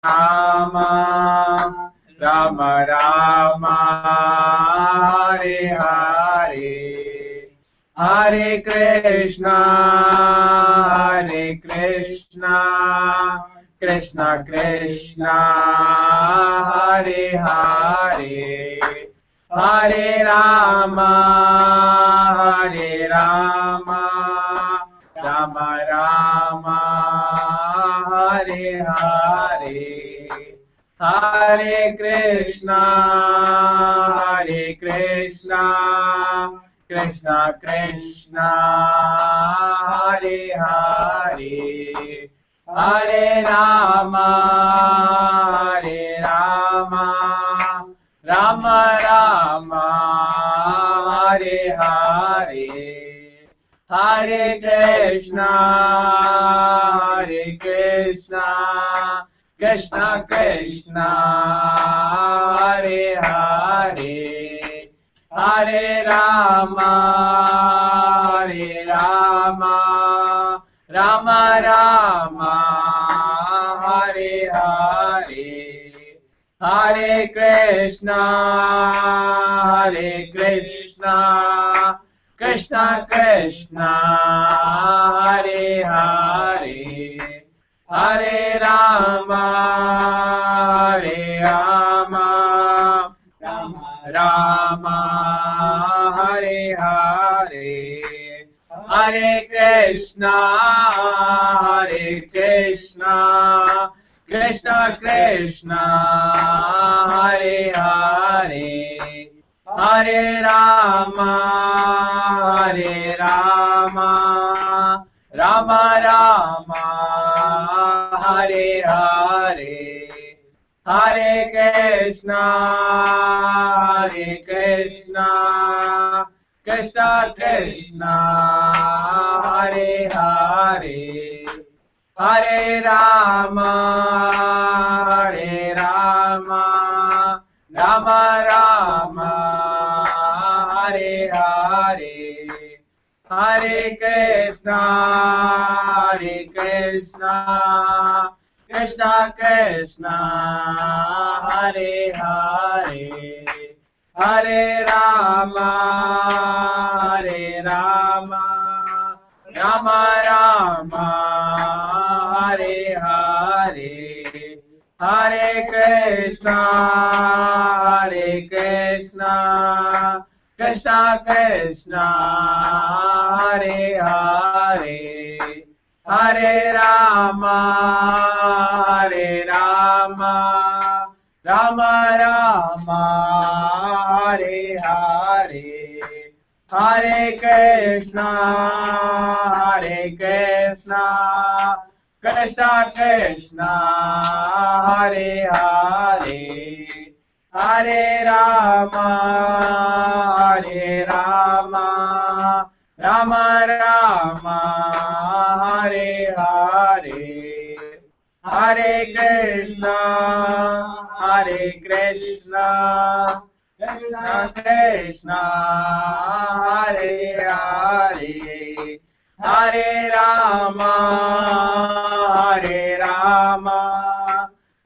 Ram Ram Ram Hare Hare Hare Krishna Krishna Krishna Hare Hare Hare Ram Ram Ram Hare Hare Hare Krishna Krishna Krishna Hare Hare Hare Ram Ram Ram Hare Hare Hare Krishna Krishna Krishna Hare Hare Hare Ram Ram Ram Hare Hare Hare Krishna Krishna Krishna Hare Hare Hare Ram Ram Hare Hare Hare Krishna Krishna Krishna Hare Hare Hare Ram Ram Ram Hare Hare Hare Krishna Krishna Krishna Hare Hare Hare Ram Ram Ram Hare Hare Hare Krishna Krishna Krishna Hare Hare Hare Ram Ram Ram Hare Hare Hare Krishna Krishna Krishna Hare Hare Hare Ram Ram Ram Hare Hare Hare Krishna Krishna Krishna Hare Hare Hare Ram Ram Ram Hare Hare Hare Krishna Krishna Krishna Hare Hare Hare Ram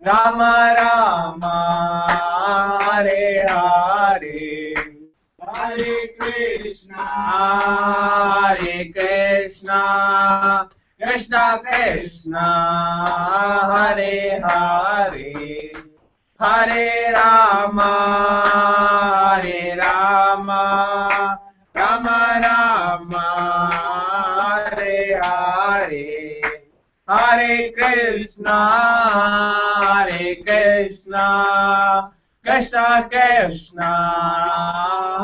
Ram Ram Hare Hare Hare Krishna Krishna Krishna Hare Hare Hare Ram Ram Ram Hare Hare Hare Krishna Krishna Krishna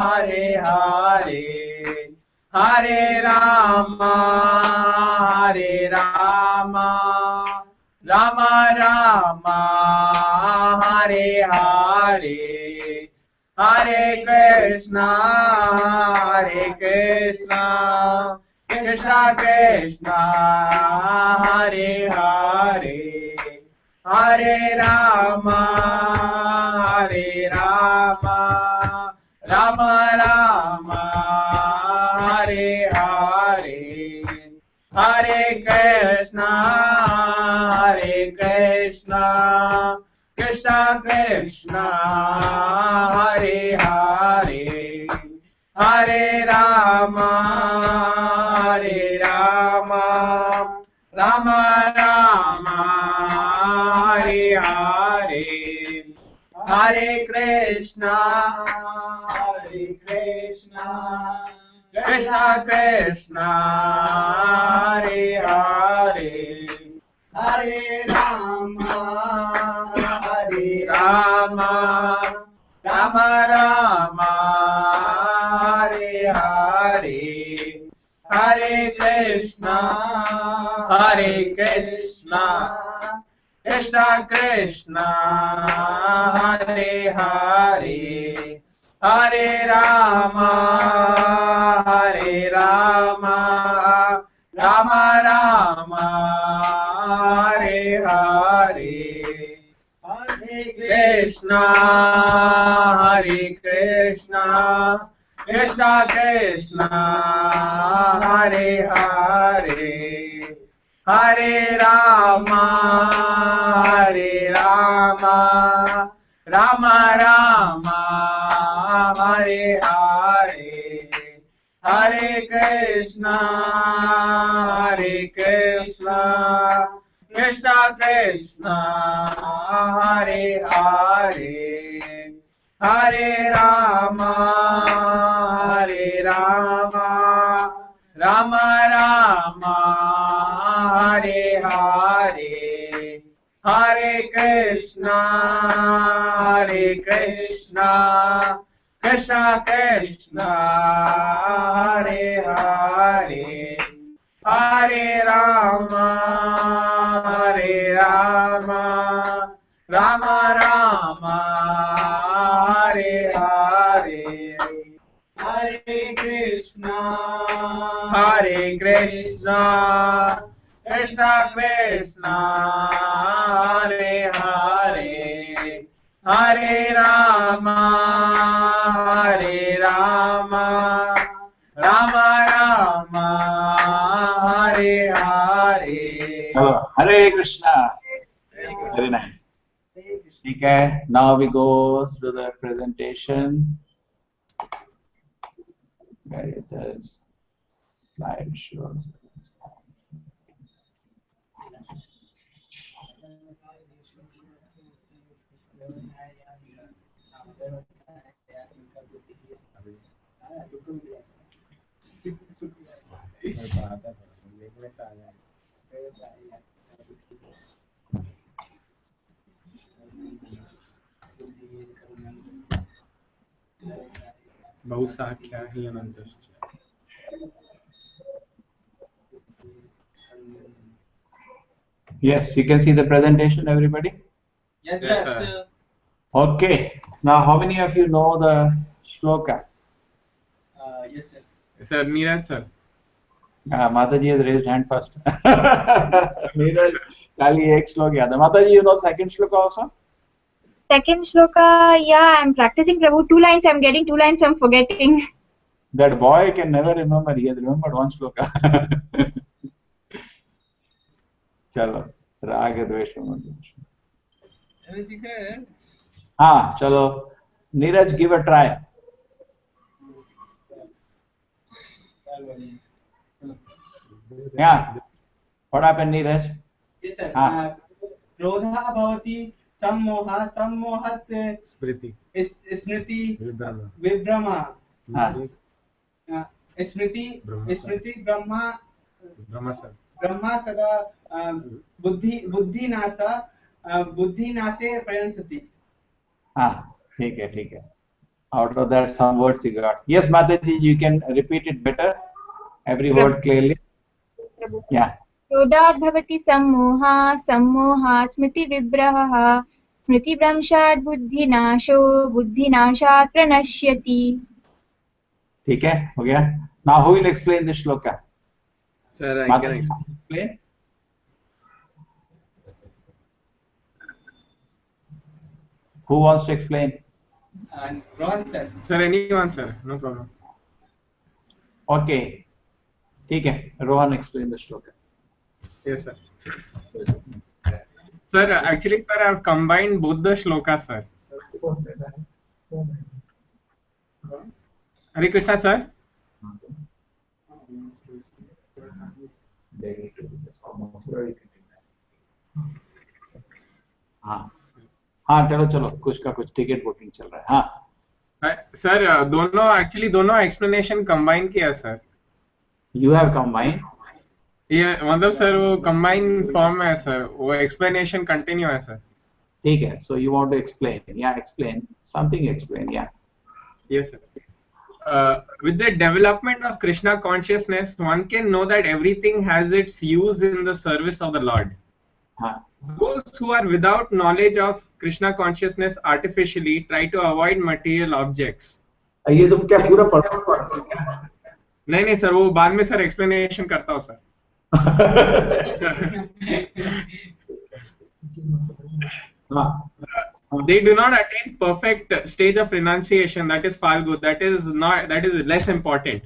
Hare Hare Hare Ram Ram Ram Hare Hare Hare Krishna Krishna Krishna Hare Hare Hare Ram Ram Ram Hare Hare Hare Krishna Krishna Krishna Krishna Hare Hare Hare Rama Hare Rama Rama Rama Hare Hare Hare Krishna Krishna Krishna Hare Hare Hare Rama Rama Rama Hare Hare Hare Krishna Krishna Krishna Hare Hare Hare Rama Rama Rama Hare Hare Hare Krishna Krishna Krishna Hare Hare Hare Rama Rama Rama Hare Hare Hare Krishna Krishna Krishna Hare Hare Hare Rama Rama Rama Hare Hare Hare Krishna Krishna Krishna Hare Hare Hare Rama Rama Rama Hare Hare Hare Krishna Krishna Krishna Hare Hare Hare Rama Rama Rama Hare Hare Hare Krishna. Very nice. Okay, now we go to the presentation. Where it is slide shows. Yes, you can see the presentation, everybody? Yes, sir. Okay, now how many of you know the shloka? Yes, sir. Sir, Neeraj sir. Mataji has raised hand first. Neeraj, Kali ek shloka yaad hai. Mataji, you know second shloka also? Second shloka, yeah, I'm practicing Prabhu. 2 lines I'm getting, 2 lines I'm forgetting. That boy can never remember. He has remembered one shloka. Chalo, raga dvesha madhya. हाँ चलो Neeraj give a try. Yeah, what happened Neeraj? Yes, sir. हाँ. क्रोधः भवति सम्मोहः सम्मोहात् Smriti. स्मृति Vibrama. विभ्रमा हाँ. स्मृति Brahma sir. Brahma सदा बुद्धिनाशे प्रयंसति. हाँ ठीक है. Out of that some words you got. Yes Mataji, you can repeat it better. Every word clearly. Yeah. क्रोधात् भवति सम्मोहः सम्मोहात् स्मृतिविभ्रमः स्मृतिभ्रंशात् बुद्धिनाशो बुद्धिनाशात् प्रणश्यति. ठीक है, हो गया. Now who will explain this shloka? Sir, I Mataji, can explain. Who wants to explain? And Rohan sir. Sir, anyone sir, no problem. Okay. ठीक है. Rohan explain the shloka. Yes sir. Sir, actually, sir, I've combined both the shlokas, sir. Hare Krishna, sir. हाँ हाँ चलो चलो कुछ का कुछ ticket booking चल रहा है हाँ सर दोनों एक्सप्लेनेशन कंबाइन किया सर. यू हैव कंबाइंड ये मतलब सर वो कंबाइन फॉर्म में है सर, वो एक्सप्लेनेशन कंटिन्यू है सर. ठीक है so you want to explain या एक्सप्लेन समथिंग एक्सप्लेन या Yes, sir. With the development of Krishna consciousness, one can know that everything has its use in the service of the Lord. हाँ Those who are without knowledge of Krishna consciousness artificially try to avoid material objects. ये तुम क्या पूरा पढ़ते हो क्या? नहीं sir, वो बाद में सर एक्सप्लेनेशन करता हूँ सर. हाँ They do not attain perfect stage of renunciation, that is Falgu, that is less important.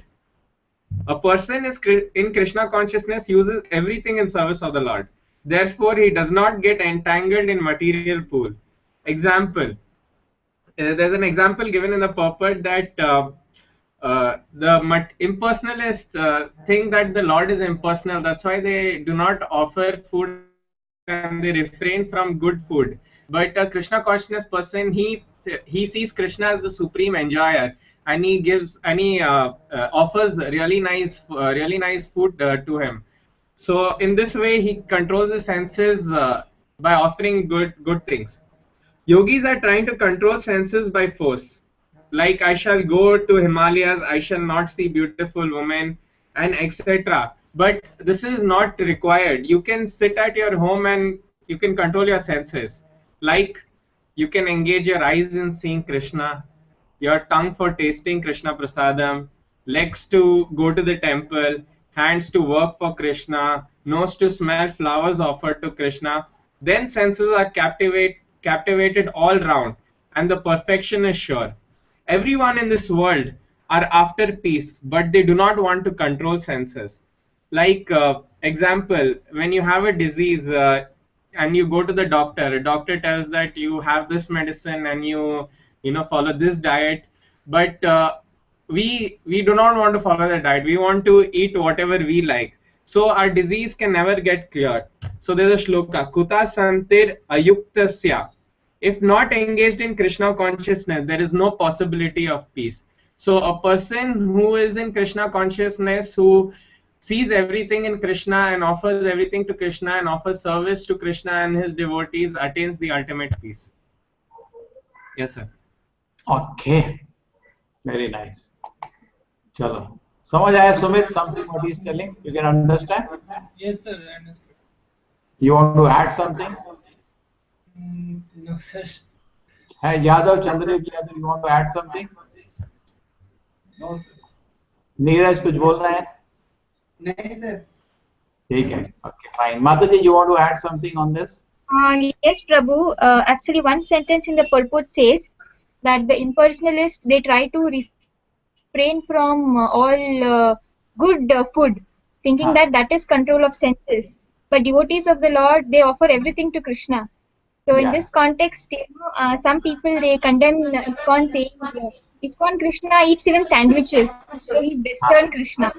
A person is in Krishna consciousness uses everything in service of the Lord. Therefore, he does not get entangled in material pool. Example. There's an example given in the purport that the impersonalists think that the Lord is impersonal. That's why they do not offer food and they refrain from good food. But a Krishna consciousness person, he sees Krishna as the supreme enjoyer, and he offers really nice food to him. So in this way, he controls the senses by offering good things. Yogis are trying to control senses by force. Like, I shall go to Himalayas, I shall not see beautiful women, and etc. But this is not required. You can sit at your home and you can control your senses. Like, you can engage your eyes in seeing Krishna, your tongue for tasting Krishna prasadam, legs to go to the temple, hands to work for Krishna, nose to smell flowers offered to Krishna. Then senses are captivated all round, and the perfection is sure. Everyone in this world are after peace, but they do not want to control senses. Like, example, when you have a disease and you go to the doctor tells that you have this medicine and you follow this diet, but we do not want to follow the diet. We want to eat whatever we like, so our disease can never get cured. So there's a shloka, kuta santir ayuktasya. If not engaged in Krishna consciousness, there is no possibility of peace. So a person who is in Krishna consciousness, who sees everything in Krishna and offers everything to Krishna and offers service to Krishna and his devotees, attains the ultimate peace. Yes, sir. Okay, very nice. Chalo, समझ आया Sumit? Something what he is telling, you can understand? Yes, sir. I understand. You want to add something? No, sir. Hey, Yadav, Chandradeep Yadav, you want to add something? No, sir. Neeraj कुछ बोल रहे हैं? नहीं, sir. ठीक है. Okay, fine. Mataji, you want to add something on this? Yes, Prabhu. Actually, one sentence in the purport says that the impersonalists, they try to refrain from all good food, thinking that is control of senses. But devotees of the Lord, they offer everything to Krishna. So in this context, some people, they condemn ISKCON, saying ISKCON Krishna eats even sandwiches, so he's Western Krishna.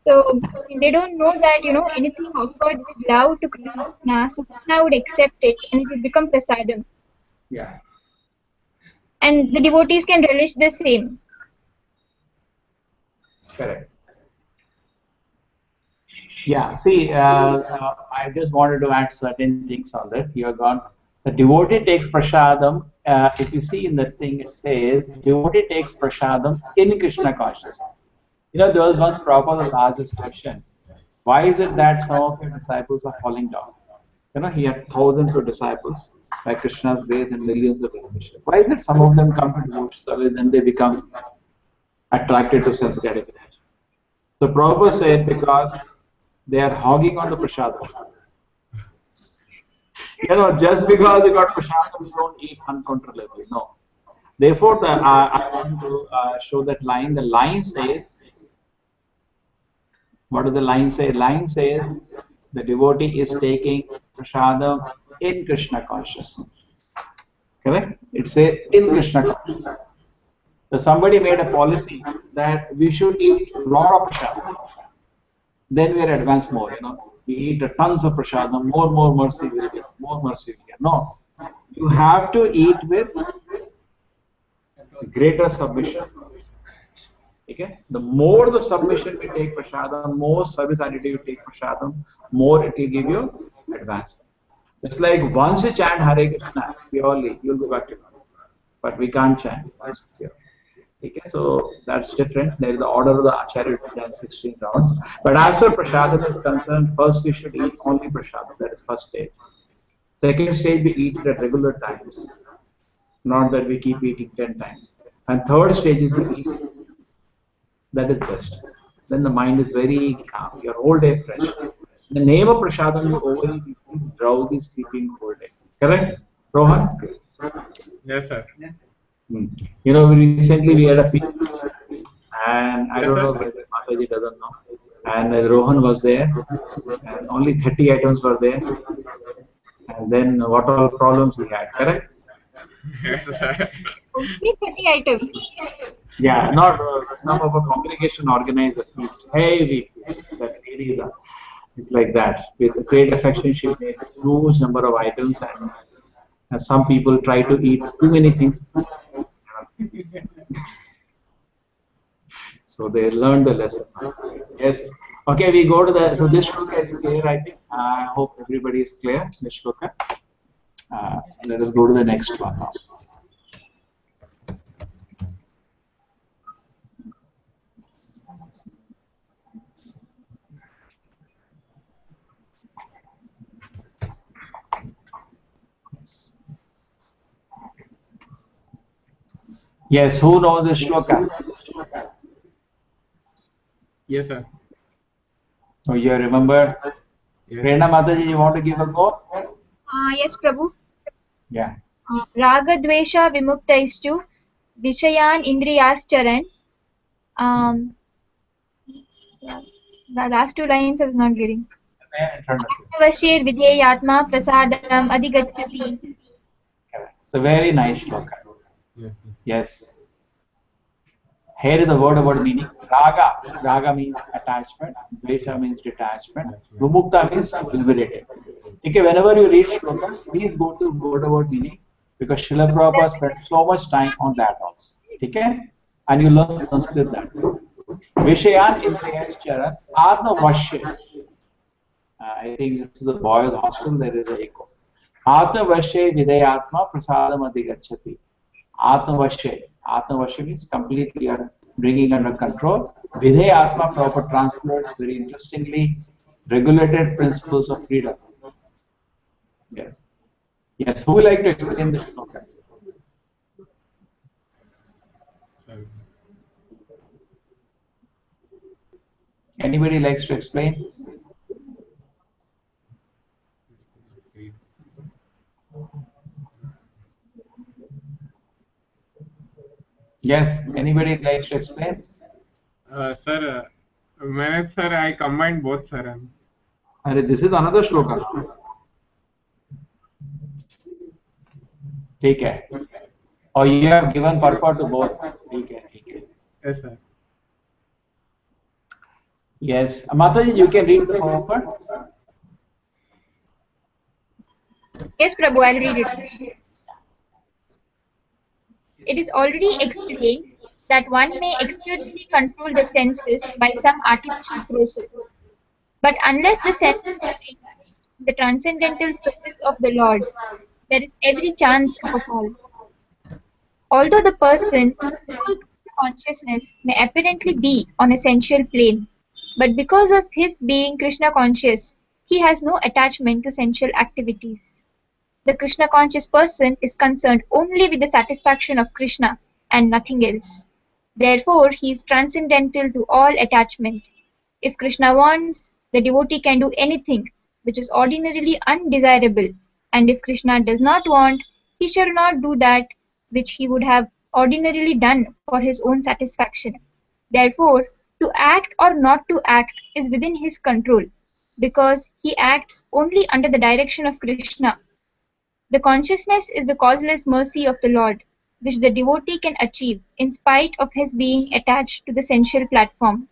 So they don't know that anything offered with love to Krishna, so Krishna would accept it and it would become prasadam. Yeah. And the devotees can relish the same. Correct. Yeah, see, I just wanted to add certain things on that. You have gone. The devotee takes prasadam. If you see in the thing, it says devotee takes prasadam in Krishna consciousness. There was once Prabhupada asked this question: why is it that some of your disciples are falling down? He had thousands of disciples by Krishna's grace and millions of devotees. Why is it some of them come to devote service and they become attracted to sense gratification? So Prabhupada said because they are hogging on the prasadam. Just because you got prasadam, you don't eat uncontrollably. No. Therefore, I want to show that line. The line says, what does the line say? Line says the devotee is taking prasadam in Krishna consciousness. Correct? It says in Krishna consciousness. So somebody made a policy that we should eat a lot of prashadam. Then we are advanced more, We eat tons of prashadam, more mercy will get, more mercy will get. No. You have to eat with greater submission. Okay? The more the submission we take prashadam, more service attitude you take prashadam, more it will give you advancement. It's like once you chant Hare Krishna purely, you'll go back to God. But we can't chant. Okay, so that's different. There is the order of the Acharya and 16 rounds. But as far as prashadam is concerned, first we should eat only prashadam. That is first stage. Second stage, we eat it at regular times. Not that we keep eating 10 times. And third stage is we eat. That is best. Then the mind is very calm. Your whole day fresh. In the name of prashadam, you overeat, you feel drowsy, sleeping whole day. Correct? Rohan? Yes, sir. Yes, sir. Recently we had a feast, and I Yes, don't sir. know whether Mataji doesn't know. And Rohan was there, and only 30 items were there. And then what all problems he had, correct? Yes, sir. Only 30 items. Yeah, not some of a congregation organized a feast. Heavy feast. That lady, it's like that. With great affection, she made a huge number of items, and some people try to eat too many things. So they learned the lesson. Yes. Okay, we go to the. So this shloka is clear, I think. I hope everybody is clear. This shloka. Let us go to the next one now. Yes, who knows this shloka? Yes, sir. Oh, you remember? Yes. Prerna Mataji, you want to give a go? Yes, Prabhu. Yeah. Ragadvesha vimuktaischu vishayan indriyascharan. The last two lines I was not getting. Aktavashir vidheyatma prasadam adhigacchati. Correct. It's a very nice shloka. Yes. Yes. Here is the word about meaning. Raga. Raga means attachment. Dvesha means detachment. Vimukta means liberated. Okay, whenever you read shloka, please go to word about meaning, because Srila Prabhupada spent so much time on that also. Okay? And you learn Sanskrit that. Vishayan indriyascharan atma vashya. I think to the boys' hostel there is a echo. Atma vashya vidayatma prasadam adhigacchati. Atma vashya. Atma vashya means completely bringing under control. Vidayatma proper translates very interestingly regulated principles of freedom. Yes. Yes. Who would like to explain this shloka? Anybody likes to explain? Yes. Anybody likes to explain? Sir, Menet sir, I combined both, sir. This is another shloka now. ठीक है. Or you have given purport to both. ठीक है. Yes, sir. Yes. Mataji, you can read the purport. Yes, Prabhu, I'll read it. It is already explained that one may externally control the senses by some artificial process. But unless the senses are engaged in the transcendental service of the Lord, there is every chance of a fall. Although the person in full consciousness may apparently be on a sensual plane, but because of his being Krishna conscious, he has no attachment to sensual activities. The Krishna conscious person is concerned only with the satisfaction of Krishna and nothing else. Therefore, he is transcendental to all attachment. If Krishna wants, the devotee can do anything which is ordinarily undesirable, and if Krishna does not want, he shall not do that which he would have ordinarily done for his own satisfaction. Therefore, to act or not to act is within his control, because he acts only under the direction of Krishna, The consciousness is the causeless mercy of the Lord, which the devotee can achieve in spite of his being attached to the sensual platform.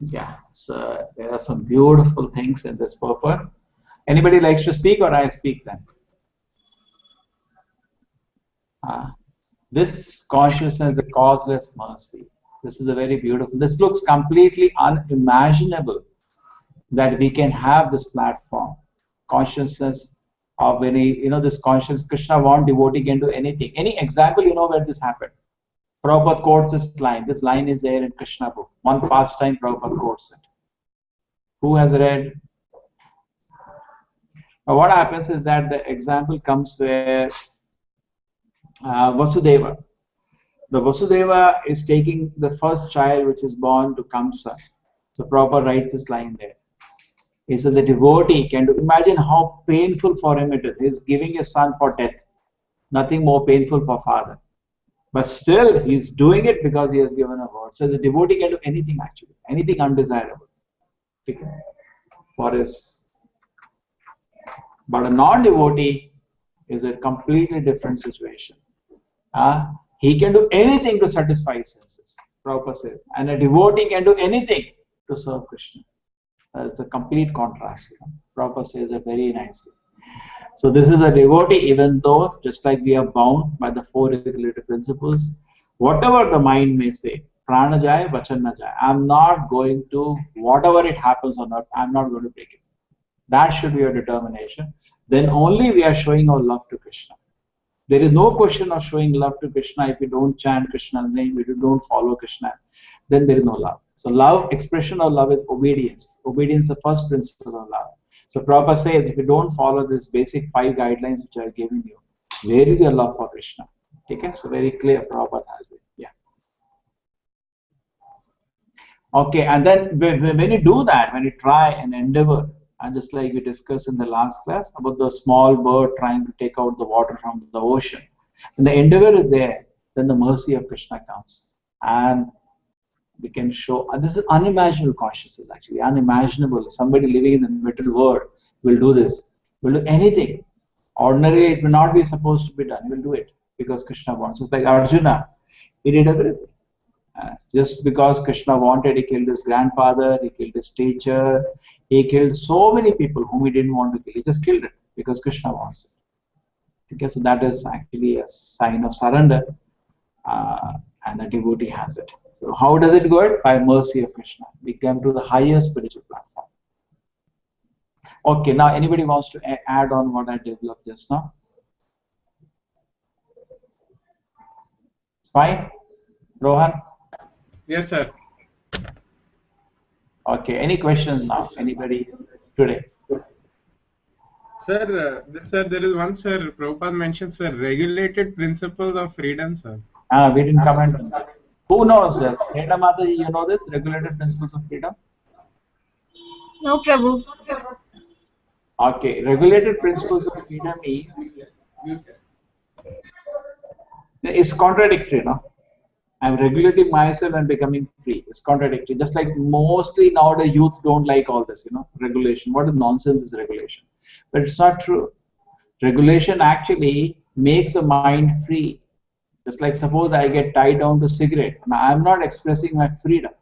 Yeah, so there are some beautiful things in this purport. Anybody likes to speak, or I speak then? This consciousness is a causeless mercy. This is a very beautiful. This looks completely unimaginable that we can have this platform. Consciousness of any, this conscious Krishna want devotee can do anything. Any example where this happened? Prabhupada quotes this line. This line is there in Krishna book. One pastime Prabhupada quotes it. Who has read? Now what happens is that the example comes where Vasudeva. The Vasudeva is taking the first child which is born to Kamsa. So Prabhupada writes this line there. He says the devotee can do, imagine how painful for him it is. He's giving a son for death. Nothing more painful for father. But still, he's doing it because he has given a word. So the devotee can do anything actually, anything undesirable. For his. But a non-devotee is a completely different situation. He can do anything to satisfy his senses, Prabhupada says. And a devotee can do anything to serve Krishna. That's a complete contrast. Prabhupada says it very nicely. So this is a devotee, even though, just like we are bound by the four regulative principles, whatever the mind may say, prana jaya, vachan na jaya, I'm not going to, whatever it happens on earth, I'm not going to break it. That should be your determination. Then only we are showing our love to Krishna. There is no question of showing love to Krishna if you don't chant Krishna's name, if you don't follow Krishna, then there is no love. So love, expression of love is obedience. Obedience is the first principle of love. So Prabhupada says, if you don't follow this basic 5 guidelines which I have given you, where is your love for Krishna? Okay, so very clear Prabhupada has been. Yeah. Okay, and then when you do that, when you try and endeavor, and just like we discussed in the last class about the small bird trying to take out the water from the ocean, when the endeavor is there, then the mercy of Krishna comes. And we can show, this is unimaginable consciousness actually, unimaginable. Somebody living in the middle world will do this, will do anything. Ordinarily it will not be supposed to be done, he will do it because Krishna wants. It's like Arjuna, he did everything. Just because Krishna wanted, he killed his grandfather, he killed his teacher, he killed so many people whom he didn't want to kill. He just killed it because Krishna wants it. Okay, so that is actually a sign of surrender, and the devotee has it. So how does it go? By mercy of Krishna. We come to the highest spiritual platform. Okay, now anybody wants to add on what I developed just now? It's fine? Rohan? Yes, sir. Okay, any questions now? Anybody today? Sir, there is one, sir. Prabhupada mentions, sir, regulated principles of freedom, sir. We didn't comment on that. Who knows? Heta Mataji, you know this? Regulated principles of freedom? No, Prabhu. Okay, regulated principles of freedom is contradictory, no? I'm regulating myself and becoming free. It's contradictory. Just like mostly nowadays youth don't like all this, regulation. What is nonsense is regulation. But it's not true. Regulation actually makes the mind free. Just like suppose I get tied down to cigarette. Now I'm not expressing my freedom.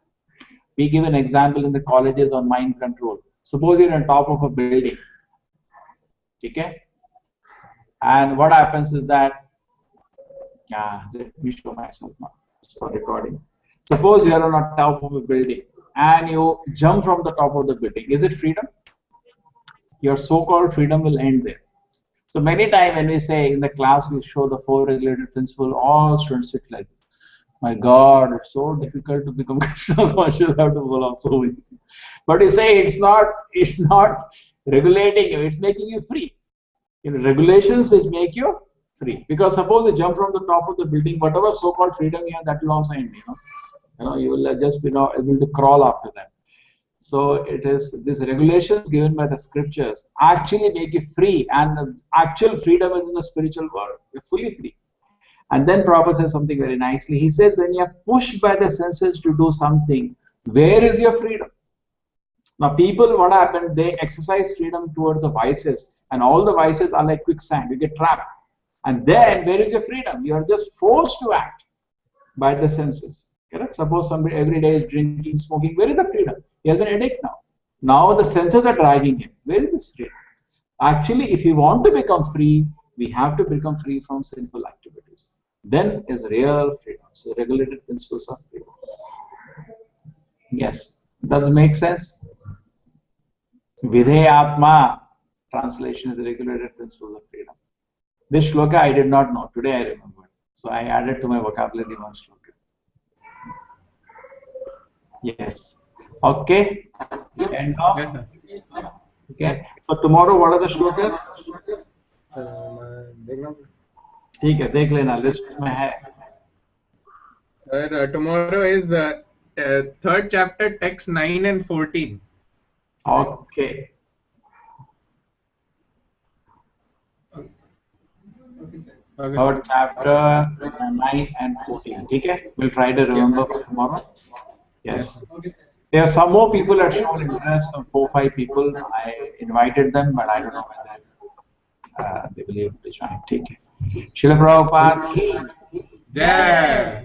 We give an example in the colleges on mind control. Suppose you're on top of a building. Okay? And what happens is that, let me show myself now for recording. Suppose you are on the top of a building and you jump from the top of the building. Is it freedom? Your so-called freedom will end there. So many times when we say in the class we show the 4 regulated principles, all students sit like, my God, it's so difficult to become Krishna conscious. I have to follow so many things. But you say it's not regulating you, it's making you free. Regulations which make you free. Because suppose you jump from the top of the building, whatever so-called freedom you have, that will also end. You will just be able to crawl after that. So it is these regulations given by the scriptures actually make you free, and the actual freedom is in the spiritual world. You're fully free. And then Prabhupada says something very nicely. He says, when you are pushed by the senses to do something, where is your freedom? Now people, what happened? They exercise freedom towards the vices and all the vices are like quicksand. You get trapped. And then where is your freedom? You are just forced to act by the senses. Correct? Suppose somebody every day is drinking, smoking. Where is the freedom? He has an addict now. Now the senses are dragging him. Where is his freedom? Actually, if you want to become free, we have to become free from sinful activities. Then is real freedom. So regulated principles of freedom. Yes. Does it make sense? Vidheyatma, translation is regulated principles of freedom. This shloka I did not know. Today I remembered. So I added to my vocabulary one shloka. Yes. Okay. End of. Yes, sir. Okay. So tomorrow what are the shlokas? ठीक है देख लेना list में है. Sir, tomorrow is third chapter, text 9 and 14. Okay. Okay. Third chapter 9 and 14. ठीक है. We'll try to remember for tomorrow. Yes. Okay. There are some more people that shown interest. Some 4-5 people. I invited them, but I don't know whether they will be able to join. ठीक है. Srila Prabhupada ki Jai.